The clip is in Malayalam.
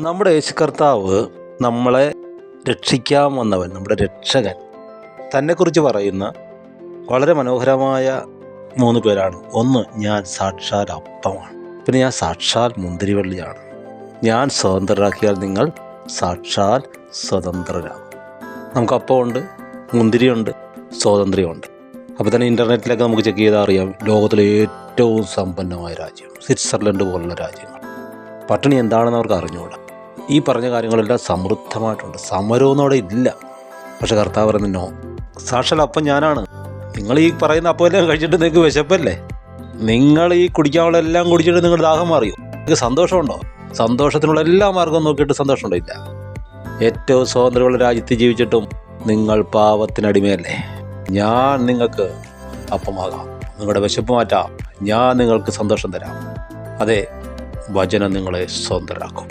നമ്മുടെ യേശു കർത്താവ് നമ്മളെ രക്ഷിക്കാൻ വന്നവൻ, നമ്മുടെ രക്ഷകൻ, തന്നെക്കുറിച്ച് പറയുന്ന വളരെ മനോഹരമായ 3 പേരാണ്. ഒന്ന്, ഞാൻ സാക്ഷാൽ അപ്പമാണ്. പിന്നെ ഞാൻ സാക്ഷാൽ മുന്തിരിവള്ളിയാണ്. ഞാൻ സ്വതന്ത്രരാക്കിയാൽ നിങ്ങൾ സാക്ഷാൽ സ്വതന്ത്രരാകും. നമുക്ക് അപ്പമുണ്ട്, മുന്തിരിയുണ്ട്, സ്വാതന്ത്ര്യമുണ്ട്. അപ്പോൾ തന്നെ ഇൻ്റർനെറ്റിലൊക്കെ നമുക്ക് ചെക്ക് ചെയ്താൽ അറിയാം, ലോകത്തിലെ ഏറ്റവും സമ്പന്നമായ രാജ്യം സ്വിറ്റ്സർലൻഡ് പോലുള്ള രാജ്യങ്ങൾ. പട്ടിണി എന്താണെന്ന് അവർക്ക് അറിഞ്ഞുകൂടാ. ഈ പറഞ്ഞ കാര്യങ്ങളെല്ലാം സമൃദ്ധമായിട്ടുണ്ട്. സമരമൊന്നും അവിടെ ഇല്ല. പക്ഷെ കർത്താവ് പറയുന്നു, നോ, സാക്ഷാൽ അപ്പം ഞാനാണ്. നിങ്ങൾ ഈ പറയുന്ന അപ്പമെല്ലാം കഴിച്ചിട്ട് നിങ്ങൾക്ക് വിശപ്പല്ലേ? നിങ്ങൾ ഈ കുടിക്കാനുള്ള എല്ലാം കുടിച്ചിട്ട് നിങ്ങളുടെ ദാഹം മാറിയോ? നിങ്ങൾക്ക് സന്തോഷമുണ്ടോ? സന്തോഷത്തിനുള്ള എല്ലാ മാർഗവും നോക്കിയിട്ട് സന്തോഷമുണ്ടോ? ഇല്ല. ഏറ്റവും സ്വാതന്ത്ര്യമുള്ള രാജ്യത്ത് ജീവിച്ചിട്ടും നിങ്ങൾ പാവത്തിനടിമയല്ലേ? ഞാൻ നിങ്ങൾക്ക് അപ്പമാകാം, നിങ്ങളുടെ വിശപ്പ് മാറ്റാം, ഞാൻ നിങ്ങൾക്ക് സന്തോഷം തരാം. അതെ, വചനം നിങ്ങളെ സ്വതന്ത്രരാക്കും.